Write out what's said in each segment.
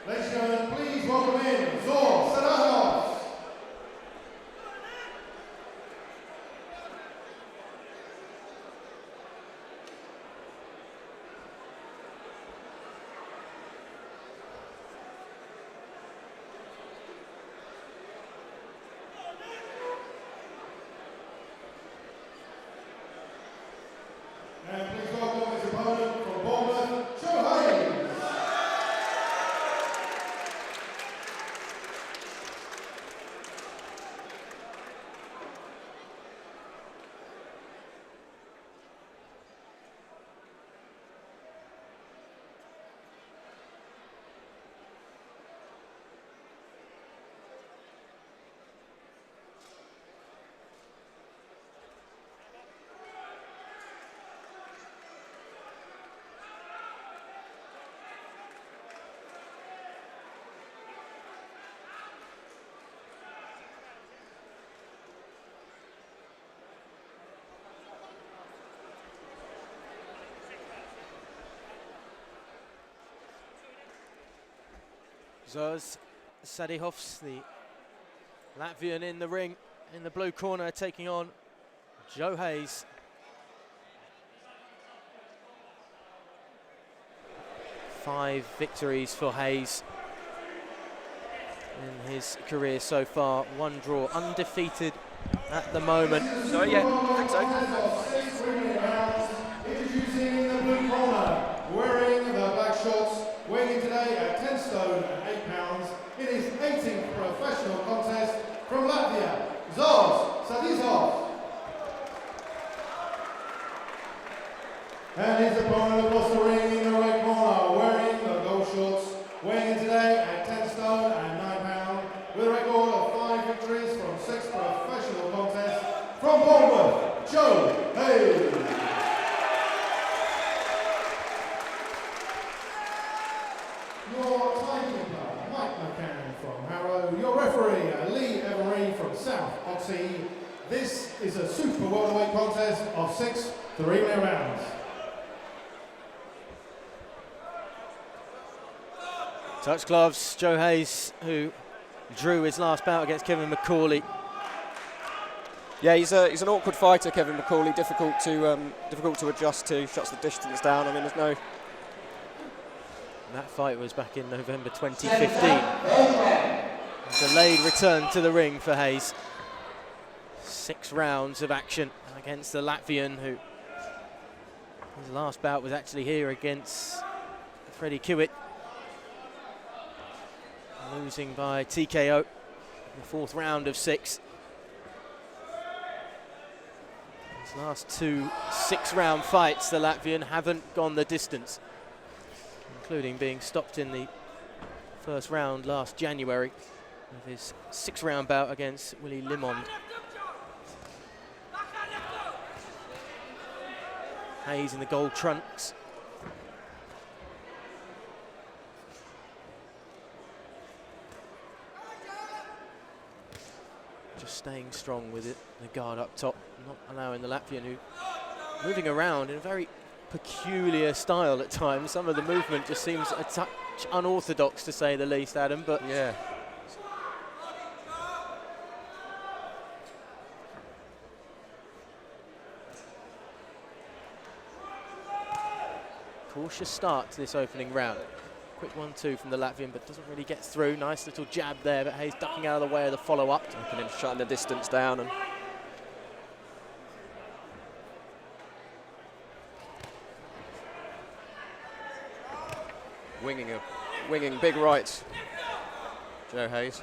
Ladies and gentlemen, please welcome in Zaurs Sadihovs. And please welcome his opponent from Bournemouth, Joe Hayes. Zaurs Sadihovs, the Latvian in the ring, in the blue corner, taking on Joe Hayes. 5 victories for Hayes in his career so far. 1 draw, undefeated at the moment. So yeah, I think so. Introducing in the blue corner, wearing the black shorts, weighing today at 10 stone and 8 pounds in his 18th professional contest from Latvia, Zaurs Sadihovs. And his opponent across the ring in the red corner, wearing the gold shorts, weighing today at 10 stone and 9 pounds with a record of 5 victories from 6 professional contests from Bournemouth, Joe Hayes. Your timekeeper, Mike McCann from Harrow. Your referee, Lee Every from South Oxy. This is a super welterweight contest of 6 3-minute rounds. Touch gloves, Joe Hayes, who drew his last bout against Kevin McCauley. Yeah, he's an awkward fighter, Kevin McCauley. Difficult to adjust to. Shuts the distance down. I mean, there's no. That fight was back in November 2015. A delayed return to the ring for Hayes. 6 rounds of action against the Latvian, who his last bout was actually here against Freddie Kiewit, losing by TKO in the 4th round of 6. His last 2 6-round fights, the Latvian, haven't gone the distance, including being stopped in the 1st round last January of his 6-round bout against Willie Limond. Hayes in the gold trunks. Just staying strong with it, the guard up top, not allowing the Latvian, who moving around in a very peculiar style at times. Some of the movement just seems a touch unorthodox, to say the least, Adam, but Yeah. cautious start to this opening round. Quick 1-2 from the Latvian, but doesn't really get through. Nice little jab there, but Hayes ducking out of the way of the follow-up. Shutting the distance down and. Winging big right, Joe Hayes.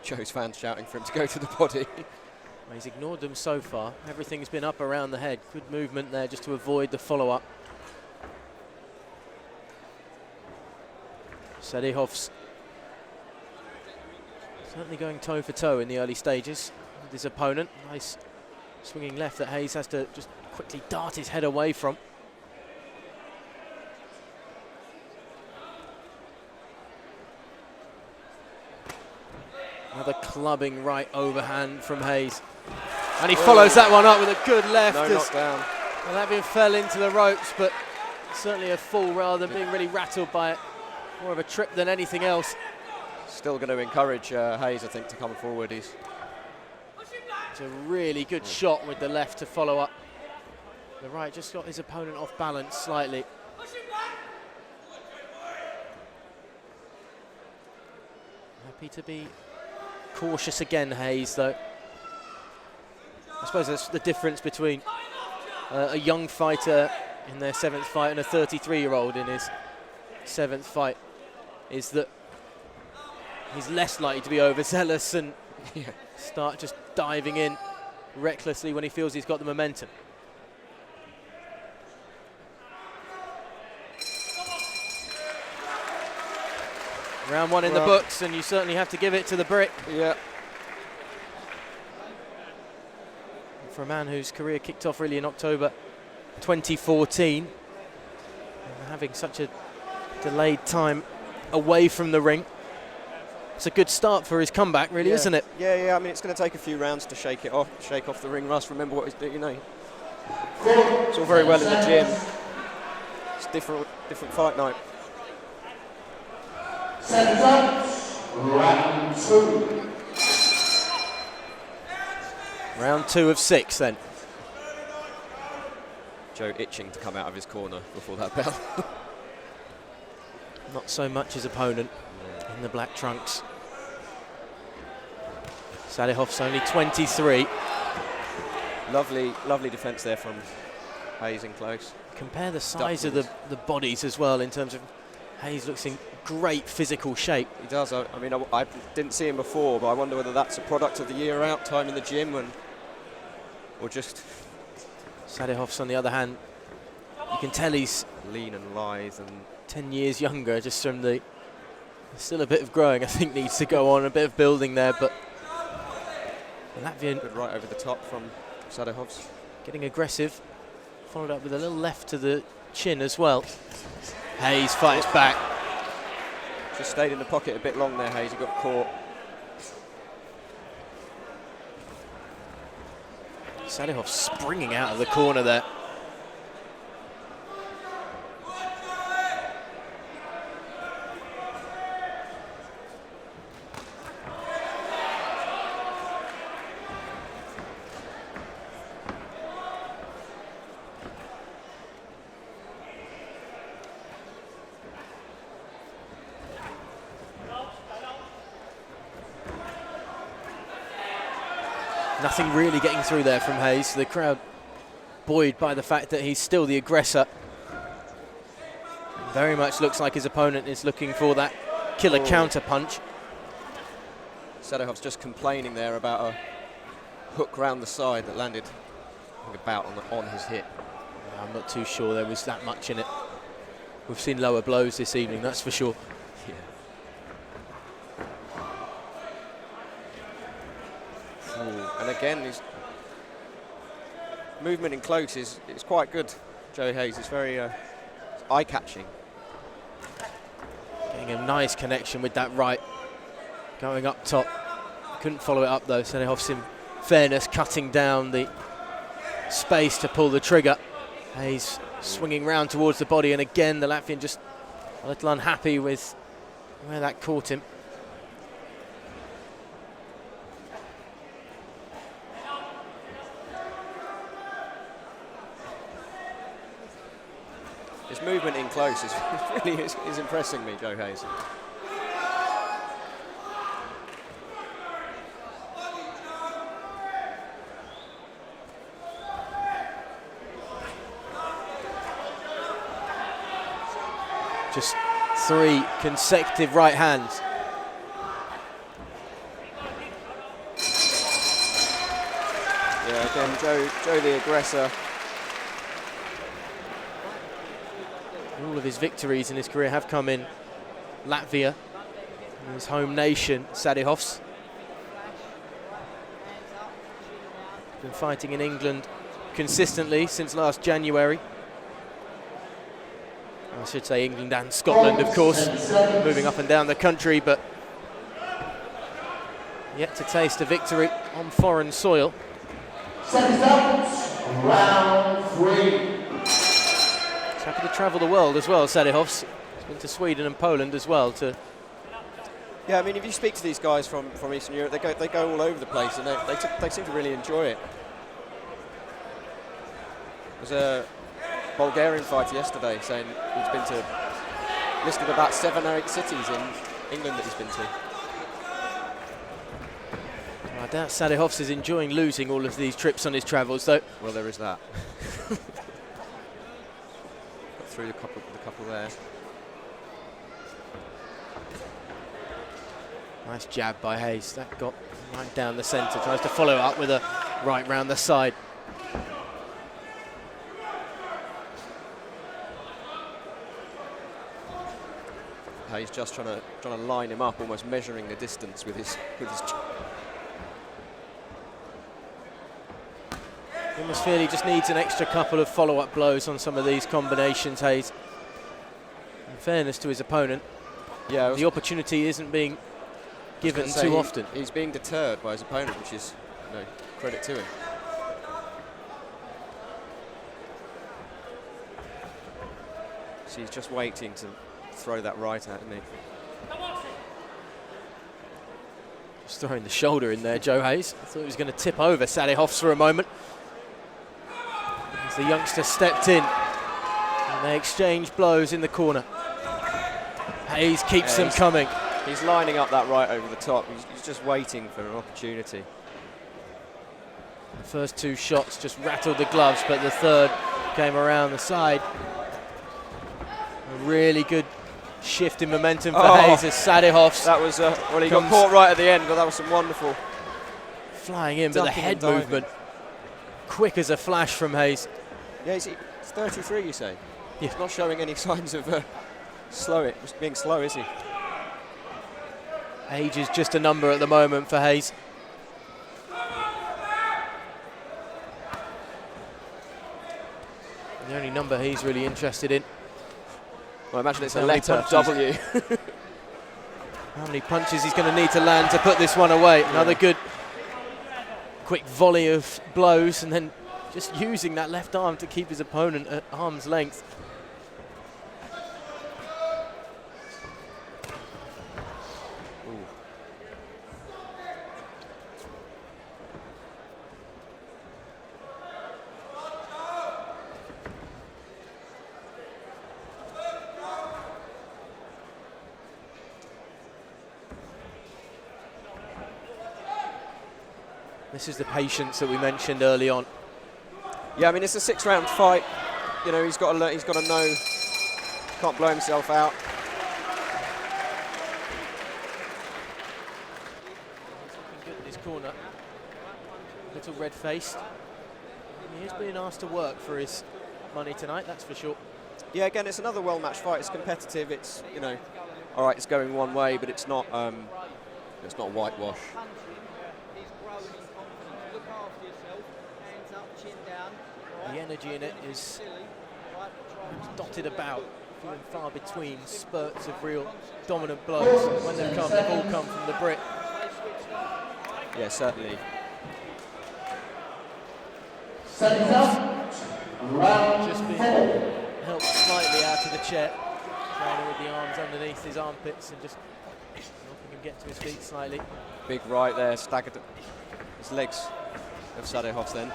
Joe's fans shouting for him to go to the body. Well, he's ignored them so far. Everything's been up around the head. Good movement there just to avoid the follow-up. Sadihovs certainly going toe for toe in the early stages with his opponent. Nice swinging left that Hayes has to just quickly dart his head away from. Another clubbing right overhand from Hayes. And he follows that one up with a good left. No knockdown. Well, Latvian fell into the ropes, but certainly a fall rather than being really rattled by it. More of a trip than anything else. Still going to encourage Hayes, I think, to come forward. It's a really good shot with the left to follow up. The right just got his opponent off balance slightly. Happy to be cautious again, Hayes, though. I suppose that's the difference between a young fighter in their 7th fight and a 33-year-old in his 7th fight, is that he's less likely to be overzealous and start just diving in recklessly when he feels he's got the momentum. Round 1 in the books, and you certainly have to give it to the Brit. Yeah. For a man whose career kicked off really in October 2014, and having such a delayed time away from the ring, it's a good start for his comeback, really, isn't it? Yeah. I mean, it's going to take a few rounds to shake off the ring rust. Remember what he's doing, you know. It's all very well in the gym. It's different fight night. Round 2. Round 2 of 6 then. Joe itching to come out of his corner before that bell. Not so much his opponent in the black trunks. Sadihovs only 23. Lovely defence there from Hayes in close. Compare the size of the bodies as well in terms of Hayes looks in great physical shape. He does. I mean, I didn't see him before, but I wonder whether that's a product of the year out, time in the gym, or just... Sadihovs, on the other hand, you can tell he's lean and lithe and 10 years younger just from the... Still a bit of growing, I think, needs to go on, a bit of building there, but the Latvian... Good right over the top from Sadihovs. Getting aggressive, followed up with a little left to the chin as well. Hayes fights back. Just stayed in the pocket a bit long there, Hayes. He got caught. Sadihovs springing out of the corner there. Nothing really getting through there from Hayes. The crowd buoyed by the fact that he's still the aggressor. Very much looks like his opponent is looking for that killer counter punch. Sadihovs just complaining there about a hook round the side that landed about on his hip. I'm not too sure there was that much in it. We've seen lower blows this evening, that's for sure. Yeah. And again, his movement in close is quite good, Joe Hayes. It's very eye-catching. Getting a nice connection with that right, going up top. Couldn't follow it up though. Sadihovs, in fairness, cutting down the space to pull the trigger. Hayes swinging round towards the body, and again the Latvian just a little unhappy with where that caught him. His movement in close is really is impressing me, Joe Hayes. Just 3 consecutive right hands. Yeah, again, Joe the aggressor. All of his victories in his career have come in Latvia, in his home nation, Sadihovs. Been fighting in England consistently since last January. I should say England and Scotland, of course, moving up and down the country, but yet to taste a victory on foreign soil. Sadihovs, round 3. He's happy to travel the world as well, Sadihovs. He's been to Sweden and Poland as well. Yeah, I mean, if you speak to these guys from Eastern Europe, they go all over the place, and they seem to really enjoy it. There's a Bulgarian fighter yesterday saying he's been to, listed about 7 or 8 cities in England that he's been to. I doubt Sadihovs is enjoying losing all of these trips on his travels, though. Well, there is that. Got through the couple there. Nice jab by Hayes. That got right down the centre. Tries to follow up with a right round the side. Hayes just trying to line him up, almost measuring the distance with his. He almost feel he just needs an extra couple of follow-up blows on some of these combinations, Hayes. In fairness to his opponent, yeah, the opportunity isn't being given too often. He's being deterred by his opponent, which is, credit to him. So he's just waiting to throw that right at me. Just throwing the shoulder in there, Joe Hayes. I thought he was going to tip over Sadihovs for a moment. As the youngster stepped in, and they exchange blows in the corner. Hayes keeps them coming. He's lining up that right over the top. He's just waiting for an opportunity. The first 2 shots just rattled the gloves, but the third came around the side. A really good shift in momentum for Hayes as Sadihovs. That was, well, he got caught right at the end, but that was some wonderful flying in, but the head movement quick as a flash from Hayes. Yeah, he's 33, you say? Yeah. He's not showing any signs of being slow, is he? Age is just a number at the moment for Hayes. The only number he's really interested in. Well, I imagine it's a letter, W. How many punches he's going to need to land to put this one away. Yeah. Another good quick volley of blows, and then just using that left arm to keep his opponent at arm's length. This is the patience that we mentioned early on. Yeah, I mean, it's a 6-round fight. He's got to know he can't blow himself out. He's looking good in his corner. Little red-faced. He is being asked to work for his money tonight, that's for sure. Yeah, again, it's another well-matched fight. It's competitive. It's all right. It's going one way, but it's not whitewash. The energy in it is dotted about, few and far between spurts of real dominant blows. When they've come, they've all come from the Brit. Yeah, certainly. Just being helped slightly out of the chair. Trainer with the arms underneath his armpits and just helping him get to his feet slightly. Big right there, staggered his legs of Sadihovs then.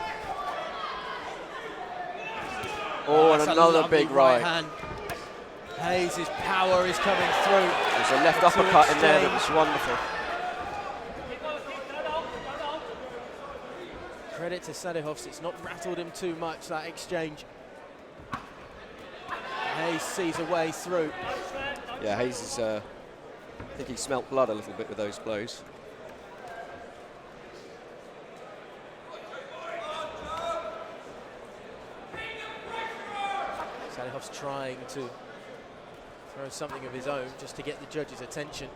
Oh, and another big right hand. Hayes' power is coming through. There's a left uppercut in there that was wonderful. Credit to Sadihovs, it's not rattled him too much, that exchange. Hayes sees a way through. Yeah, Hayes is, I think he smelt blood a little bit with those blows. Sadihovs trying to throw something of his own just to get the judge's attention.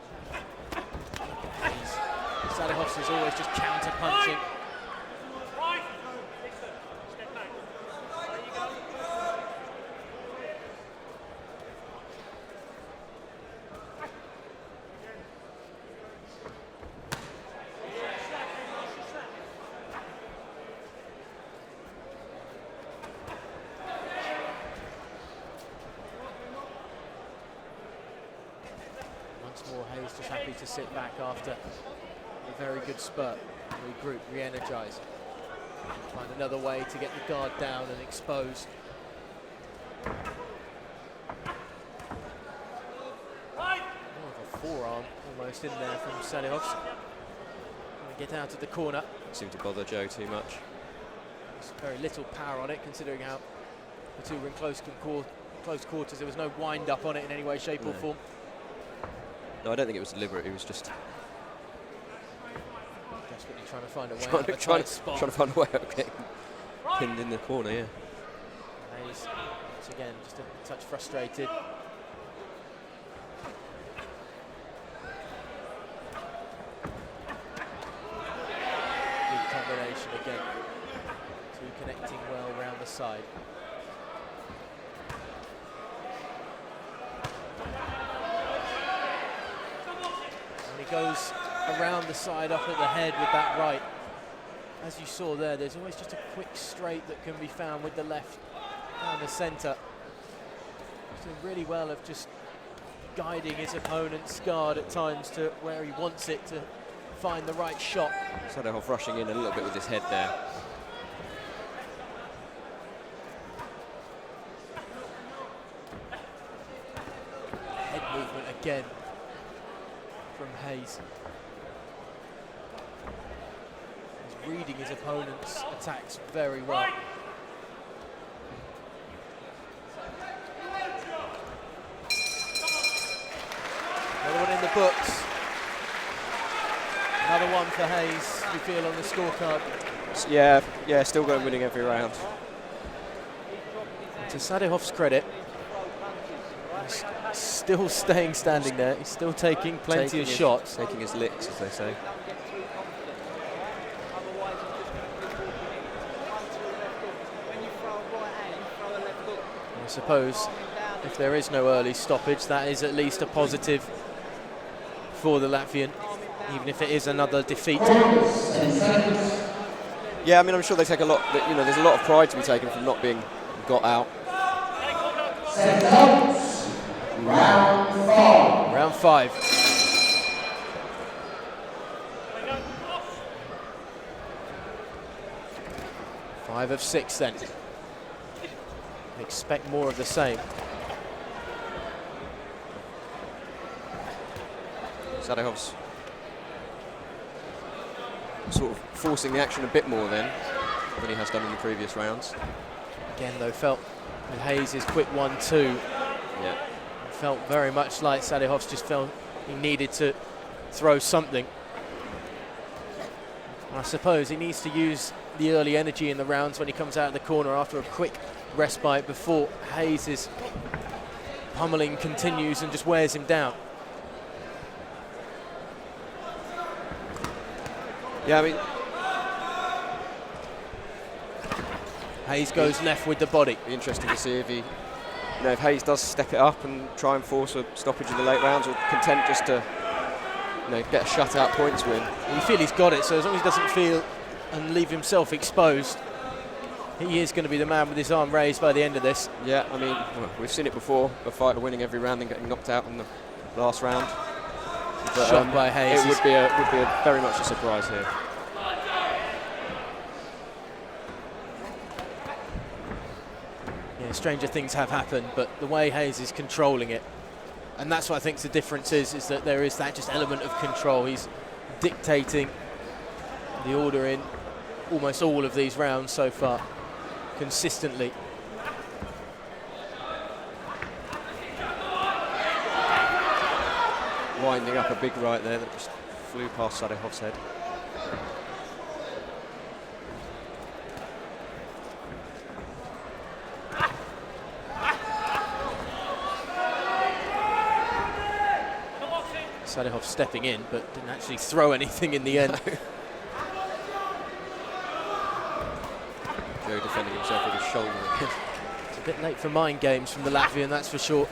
Sadihovs is always just counter-punching. just happy to sit back after a very good spurt. Regroup, re-energise. Find another way to get the guard down and exposed. More of a forearm almost in there from Sadihovs. Get out of the corner. Seemed to bother Joe too much. There's very little power on it, considering how the two were in close quarters. There was no wind up on it in any way, shape or form. No, I don't think it was deliberate. It was just desperately trying to find a way out of a tight spot. Trying to find a way out of getting pinned in the corner, yeah. Hayes, once again, just a touch frustrated. Good combination again. Two connecting well round the side. And he goes around the side up at the head with that right. As you saw there, there's always just a quick straight that can be found with the left down the centre. He's doing really well of just guiding his opponent's guard at times to where he wants it to find the right shot. Sadihov rushing in a little bit with his head there. Head movement again from Hayes. He's reading his opponent's attacks very well. Another one in the books. Another one for Hayes, you feel, on the scorecard. Yeah, still going winning every round. To Sadihov's credit, he's still staying standing there. He's still taking plenty of shots. Taking his licks, as they say. I suppose if there is no early stoppage, that is at least a positive for the Latvian, even if it is another defeat. Yeah, I mean, I'm sure they take a lot. There's a lot of pride to be taken from not being got out. Round 5. Five of 6 then. Expect more of the same. Sadihovs sort of forcing the action a bit more than he has done in the previous rounds. Again, though, felt with Hayes' quick 1-2. Yeah. It felt very much like Sadihovs just felt he needed to throw something. And I suppose he needs to use the early energy in the rounds when he comes out of the corner after a quick respite before Hayes' pummeling continues and just wears him down. Yeah, I mean, Hayes goes left with the body. Be interesting to see if if Hayes does step it up and try and force a stoppage in the late rounds, or content just to, get a shutout points win. We feel he's got it, so as long as he doesn't feel and leave himself exposed, he is going to be the man with his arm raised by the end of this. Yeah, I mean, we've seen it before, a fighter winning every round and getting knocked out in the last round. But, Shot by Hayes. It would be a very much a surprise here. Yeah, stranger things have happened, but the way Hayes is controlling it, and that's what I think the difference is that there is that just element of control. He's dictating the order in almost all of these rounds so far, consistently. Winding up a big right there that just flew past Sadihov's head. Sadihov stepping in, but didn't actually throw anything in the end. Joe defending himself with his shoulder again. It's a bit late for mind games from the Latvian, that's for sure.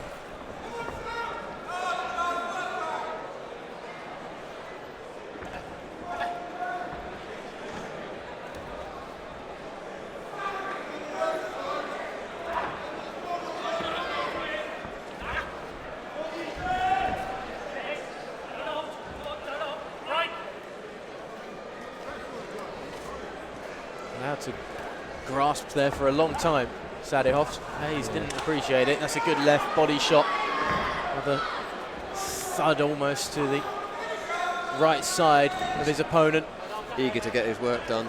Allowed to grasp there for a long time, Sadihovs. Hayes didn't appreciate it. That's a good left body shot with a thud almost to the right side of his opponent. Eager to get his work done.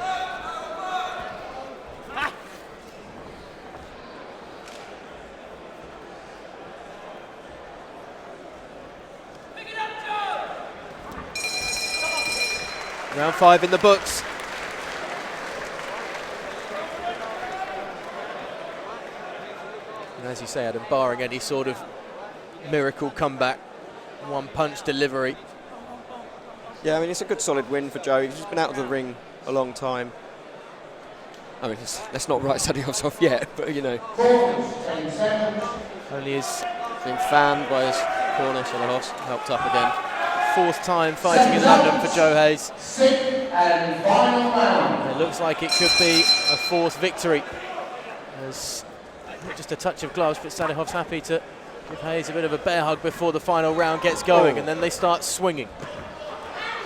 Round 5 in the books. And as you say, Adam, barring any sort of miracle comeback, one punch delivery. Yeah, I mean, it's a good solid win for Joe. He's just been out of the ring a long time. I mean, let's not write Sadihovs off yet, but you know. Only his Being fanned by his corner, Sadihovs helped up again. 4th time fighting in London for Joe Hayes. 6th and final round. It looks like it could be a 4th victory. There's just a touch of gloves, but Sadihovs happy to give Hayes a bit of a bear hug before the final round gets going, and then they start swinging.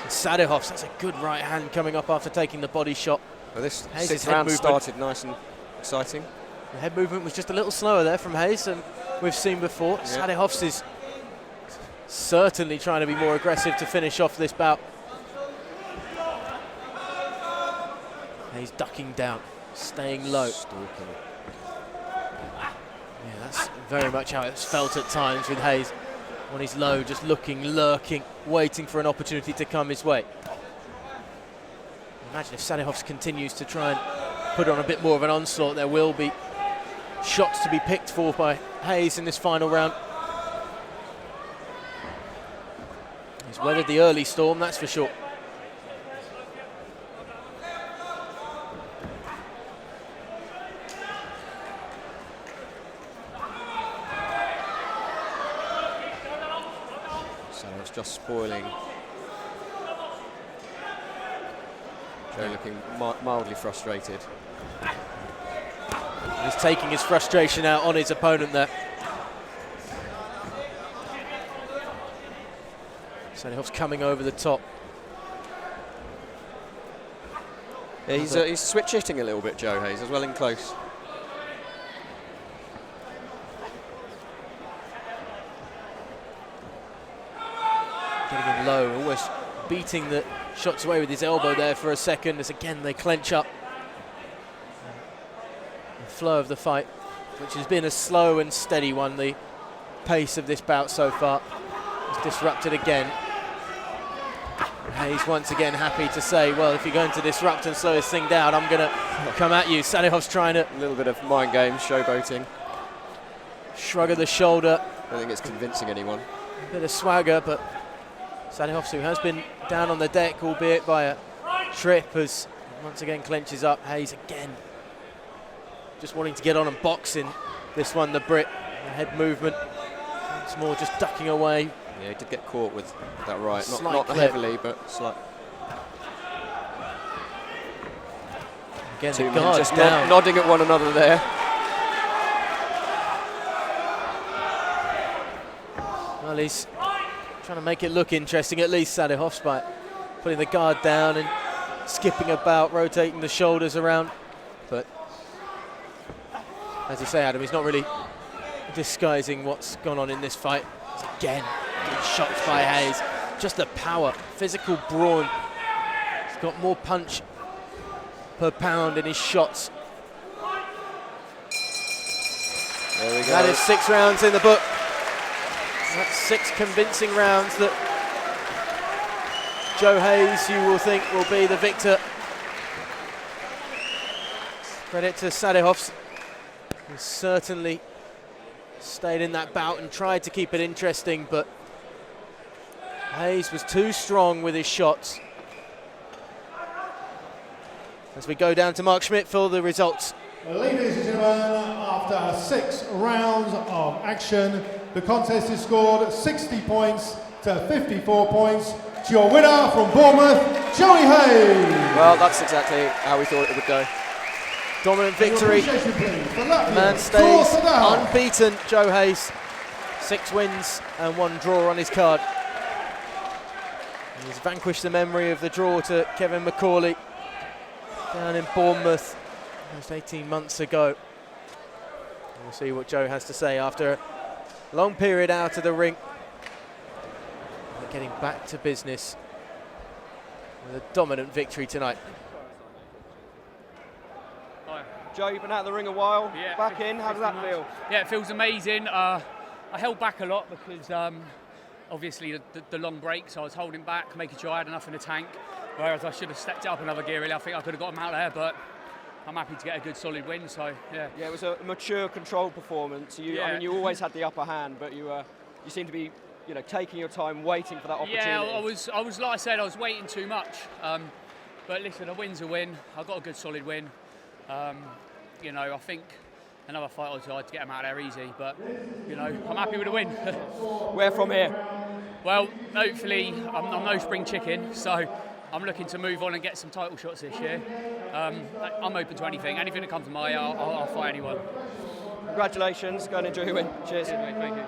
Sadihovs, that's a good right hand coming up after taking the body shot. Well, this Hayes' 6th head round movement. started nice and exciting. The head movement was just a little slower there from Hayes than we've seen before. Yeah. Sadihovs is certainly trying to be more aggressive to finish off this bout. Hayes ducking down, staying low. Stalking. Yeah, that's very much how it's felt at times with Hayes. When he's low, just looking, lurking, waiting for an opportunity to come his way. Imagine if Sadihovs continues to try and put on a bit more of an onslaught, there will be shots to be picked for by Hayes in this final round. He's weathered the early storm, that's for sure. Sadihovs just spoiling. Joe looking mildly frustrated. He's taking his frustration out on his opponent there. Sadihovs coming over the top. Yeah, he's switch hitting a little bit, Joe Hayes, as well in close. Getting him low, almost beating the shots away with his elbow there for a second, as again they clench up. The flow of the fight, which has been a slow and steady one, the pace of this bout so far, is disrupted again. Hayes once again happy to say, well, if you're going to disrupt and slow this thing down, I'm going to come at you. Sadihovs trying to... A little bit of mind games, showboating. Shrug of the shoulder. I don't think it's convincing anyone. A bit of swagger, but Sadihovs, who has been down on the deck, albeit by a trip, as once again clenches up. Hayes again just wanting to get on and box in this one, the Brit. The head movement, once more just ducking away. Yeah, he did get caught with that right. Slight Not clip. heavily, but slight. Again, Two the men guard just down. nodding at one another there. Well, he's trying to make it look interesting, at least Sadihovs, by putting the guard down and skipping about, rotating the shoulders around. But as you say, Adam, he's not really disguising what's gone on in this fight. Again, good shots by Hayes. Just the power, physical brawn. He's got more punch per pound in his shots. There we go. That is 6 rounds in the book. That's 6 convincing rounds that Joe Hayes, you will think, will be the victor. Credit to Sadihovs, who certainly stayed in that bout and tried to keep it interesting, but Hayes was too strong with his shots. As we go down to Mark Schmidt for the results. Ladies and gentlemen, after 6 rounds of action, the contest is scored 60 points to 54 points. To your winner from Bournemouth, Joey Hayes. Well, that's exactly how we thought it would go. Dominant victory. The The man stays unbeaten, Joe Hayes. 6 wins and 1 draw on his card. He's vanquished the memory of the draw to Kevin McCauley down in Bournemouth almost 18 months ago. We'll see what Joe has to say after a long period out of the ring. But getting back to business with a dominant victory tonight. Joe, you've been out of the ring a while. Yeah, Back in, how does that feel? Yeah, it feels amazing. I held back a lot because obviously the long break, so I was holding back, making sure I had enough in the tank. Whereas I should have stepped it up another gear, really. I think I could have got him out there, but I'm happy to get a good solid win, so yeah. Yeah, it was a mature, controlled performance. I mean, you always had the upper hand, but you seem to be, taking your time, waiting for that opportunity. Yeah, I was like I said, I was waiting too much. But listen, a win's a win. I got a good solid win. I think another fight or two I'd get him out there easy, but I'm happy with the win. Where from here? Well, hopefully I'm no spring chicken, so I'm looking to move on and get some title shots this year. I'm open to anything that comes to my way. I'll fight anyone. Congratulations, go and enjoy your win. Cheers. Thank you.